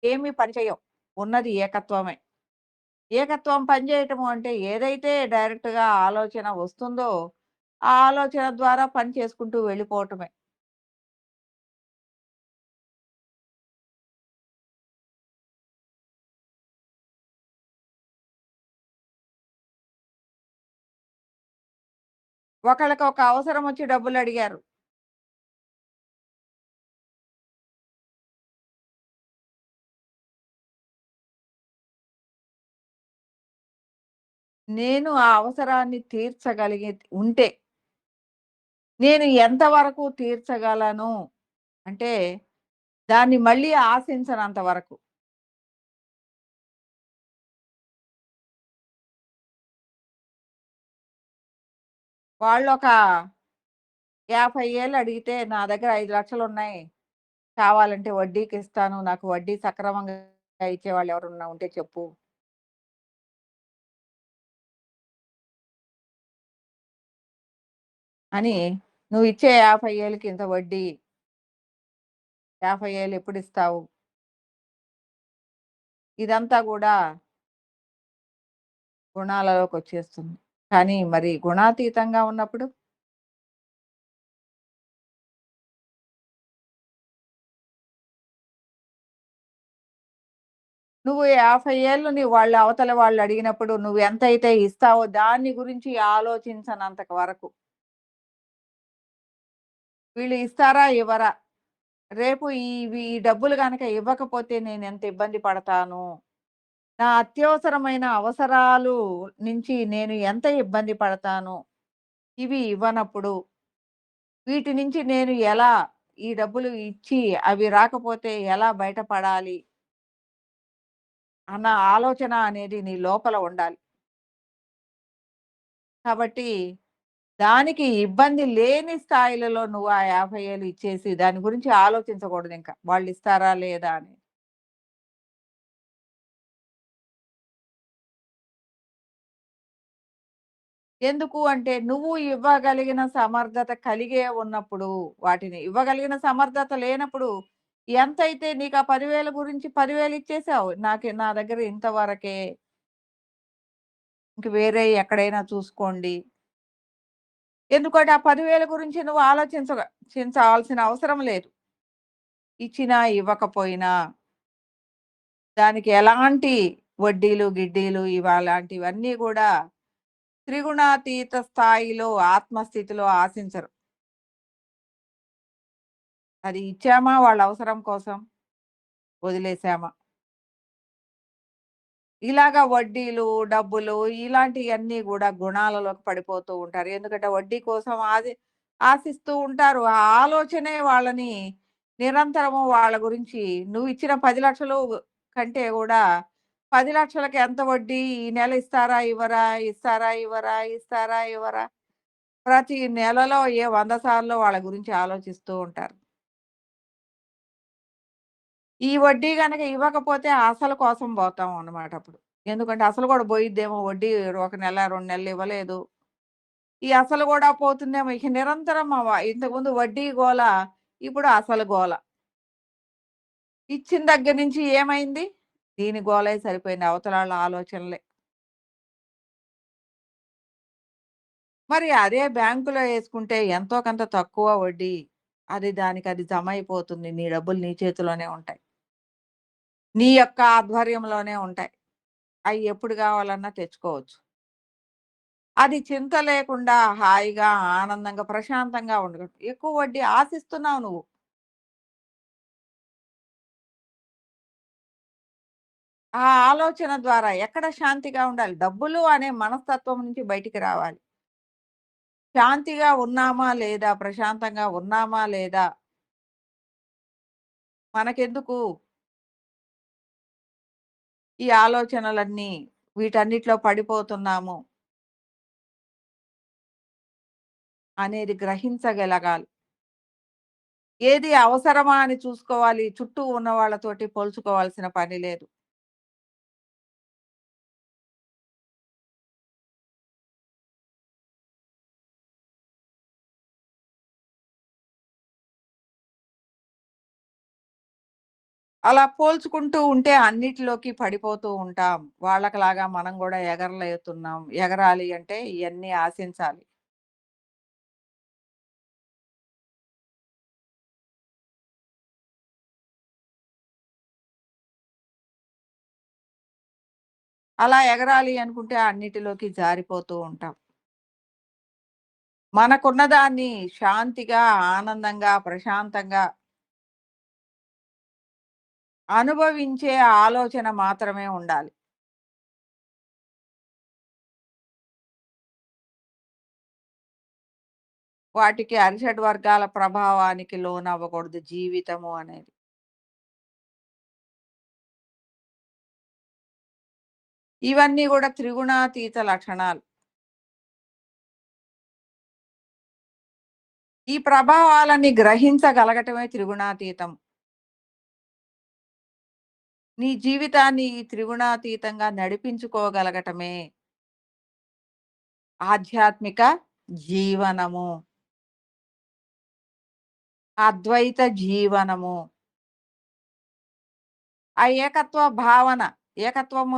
ఏమీ పనిచేయవు. ఉన్నది ఏకత్వమే. ఏకత్వం పనిచేయటము అంటే ఏదైతే డైరెక్ట్‌గా ఆలోచన వస్తుందో, ఆ ఆలోచన ద్వారా పని చేసుకుంటూ వెళ్ళిపోవటమే. ఒకళ్ళకి ఒక అవసరం వచ్చి డబ్బులడిగారు. నేను ఆ అవసరాన్ని తీర్చగలిగి ఉంటే, నేను ఎంతవరకు తీర్చగలను అంటే, దాన్ని మళ్ళీ ఆశించనంత వరకు. వాళ్ళొక 50 ఏళ్ళు అడిగితే, నా దగ్గర 5,00,000 ఉన్నాయి. కావాలంటే వడ్డీకిస్తాను. నాకు వడ్డీ సక్రమంగా ఇచ్చేవాళ్ళు ఎవరన్నా ఉంటే చెప్పు. అని నువ్విచ్చే 50 ఏళ్ళకి ఇంత వడ్డీ, 50 ఏళ్ళు ఎప్పుడిస్తావు? ఇదంతా గూడా గుణాలలోకొచ్చేస్తుంది. కానీ మరి గుణాతీతంగా ఉన్నప్పుడు, నువ్వు 50 ఏళ్ళు వాళ్ళు అవతల వాళ్ళు అడిగినప్పుడు నువ్వు ఎంతైతే ఇస్తావో దాన్ని గురించి ఆలోచించనంత వరకు. వీళ్ళు ఇస్తారా? ఇవ్వరా? రేపు ఈ డబ్బులు గనక ఇవ్వకపోతే నేనెంత ఇబ్బంది పడతాను? నా అత్యవసరమైన అవసరాలు నుంచి నేను ఎంత ఇబ్బంది పడతాను? ఇవి ఇవ్వనప్పుడు, వీటి నుంచి నేను ఎలా ఈ డబ్బులు ఇచ్చి అవి రాకపోతే ఎలా బయటపడాలి? అన్న ఆలోచన అనేది నీ లోపల ఉండాలి. కాబట్టి దానికి ఇబ్బంది లేని స్థాయిలలో నువ్వు ఆ 50,000 ఇచ్చేసి దాని గురించి ఆలోచించకూడదింక. వాళ్ళిస్తారా లేదా అని. ఎందుకు అంటే నువ్వు ఇవ్వగలిగిన సమర్థత కలిగే ఉన్నప్పుడు, వాటిని ఇవ్వగలిగిన సమర్థత లేనప్పుడు ఎంతైతే నీకు ఆ 10,000 గురించి 10,000 ఇచ్చేసావు. నా దగ్గర ఇంతవరకే. ఇంక వేరే ఎక్కడైనా చూసుకోండి. ఎందుకంటే ఆ 10,000 గురించి నువ్వు చించాల్సిన అవసరం లేదు. ఇచ్చినా, ఇవ్వకపోయినా దానికి ఎలాంటి వడ్డీలు, గిడ్డీలు ఇవాలాంటివన్నీ గూడా త్రిగుణాతీత స్థాయిలో ఆత్మస్థితిలో ఆశించరు. అది ఇచ్చామా వాళ్ళ అవసరం కోసం, వదిలేసామా. ఇలాగా వడ్డీలు, డబ్బులు ఇలాంటియన్నీ గూడా గుణాలలోకి పడిపోతూ ఉంటారు. ఎందుకంటే వడ్డీ కోసం ఆశిస్తూ ఉంటారు. ఆ ఆలోచనే వాళ్ళని నిరంతరము వాళ్ళ గురించి నువ్విచ్చిన 10,00,000 కంటే గూడా 10,00,000కి ఎంత వడ్డీ? ఈ నెల ఇస్తారా? ఇవ్వరా? ఇస్తారా? ఇవ్వరా? ఇస్తారా? ఇవ్వరా? ప్రతి నెలలో 100 సార్లో వాళ్ళ గురించి ఆలోచిస్తూ ఉంటారు. ఈ వడ్డీ గనక ఇవ్వకపోతే అసలు కోసం పోతాం అన్నమాట అప్పుడు. ఎందుకంటే అసలు గూడా పోయిద్దేమో వడ్డీ ఒక నెల, 2 నెలలు ఇవ్వలేదు. ఈ అసలు గూడా పోతుందేమో ఇక నిరంతరం ఇంతకుముందు వడ్డీ గోల, ఇప్పుడు అసలు గోల. ఇచ్చిన దగ్గర నుంచి ఏమైంది? దీని గోలే సరిపోయింది అవతలాళ్ళ ఆలోచనలే. మరి అదే బ్యాంకులో యేసుకుంటే ఎంతో కొంత తక్కువ వడ్డీ. అది దానికది జమ అయిపోతుంది. నీ డబ్బులు నీ చేతిలోనే ఉంటాయి. నీ యొక్క ఆధ్వర్యంలోనే ఉంటాయి. అయి ఎప్పుడు గావాలన్నా తెచ్చుకోవచ్చు. అది చింత లేకుండా హాయిగా, ఆనందంగా, ప్రశాంతంగా ఉండగలవు. ఎక్కువ వడ్డీ ఆశిస్తున్నావు నువ్వు. ఆ ఆలోచన ద్వారా ఎక్కడ శాంతిగా ఉండాలి? డబ్బులు అనే మనస్తత్వం నుంచి బయటికి రావాలి. శాంతిగా ఉన్నామా లేదా? ప్రశాంతంగా ఉన్నామా లేదా? మనకెందుకు ఈ ఆలోచనలన్నీ? వీటన్నిటిలో పడిపోతున్నాము అనేది గ్రహించగలగాలి. ఏది అవసరమా అని చూసుకోవాలి. చుట్టూ ఉన్న వాళ్ళతోటి పోల్చుకోవాల్సిన పని లేదు. అలా పోల్చుకుంటూ ఉంటే అన్నిటిలోకి పడిపోతూ ఉంటాం. వాళ్ళకిలాగా మనం గూడా ఎగరలేతున్నాం. ఎగరాలి అంటే ఇయన్నీ ఆశించాలి. అలా ఎగరాలి అనుకుంటే అన్నిటిలోకి జారిపోతూ ఉంటాం. మనకున్న దాన్ని శాంతిగా, ఆనందంగా, ప్రశాంతంగా అనుభవించే ఆలోచన మాత్రమే ఉండాలి. వాటికి అరిషడ్ వర్గాల ప్రభావానికి లోనవ్వకూడదు జీవితము అనేది. ఇవన్నీ గూడా త్రిగుణాతీత లక్షణాలు. ఈ ప్రభావాలని గ్రహించగలగటమే త్రిగుణాతీతం. నీ జీవితాన్ని ఈ త్రిగుణాతీతంగా నడిపించుకోగలగటమే ఆధ్యాత్మిక జీవనము. అద్వైత జీవనము. ఆ ఏకత్వ భావన. ఏకత్వం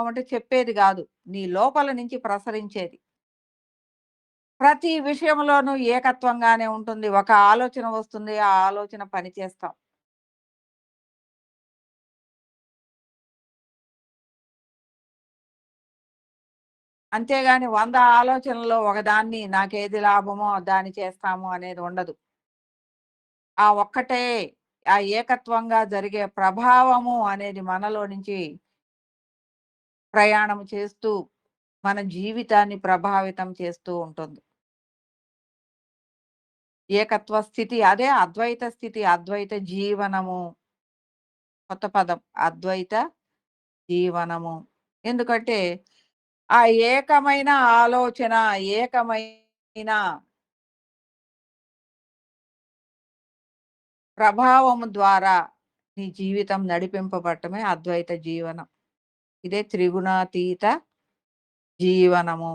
అంటే చెప్పేది గాదు. నీ లోపల నుంచి ప్రసరించేది. ప్రతి విషయంలోనూ ఏకత్వంగానే ఉంటుంది. ఒక ఆలోచన వస్తుంది. ఆ ఆలోచన పని చేస్తాం. అంతేగాని 100 ఆలోచనల్లో ఒకదాన్ని నాకేది లాభమో దాన్ని చేస్తాము అనేది ఉండదు. ఆ ఒక్కటే ఆ ఏకత్వంగా జరిగే ప్రభావము అనేది మనలో నుంచి ప్రయాణం చేస్తూ మన జీవితాన్ని ప్రభావితం చేస్తూ ఉంటుంది. ఏకత్వ స్థితి అదే అద్వైత స్థితి. అద్వైత జీవనము. కొత్త పదం. అద్వైత జీవనము. ఎందుకంటే ఆ ఏకమైన ఆలోచన, ఏకమైన ప్రభావము ద్వారా నీ జీవితం నడిపింపబడటమే అద్వైత జీవనం. ఇదే త్రిగుణాతీత జీవనము.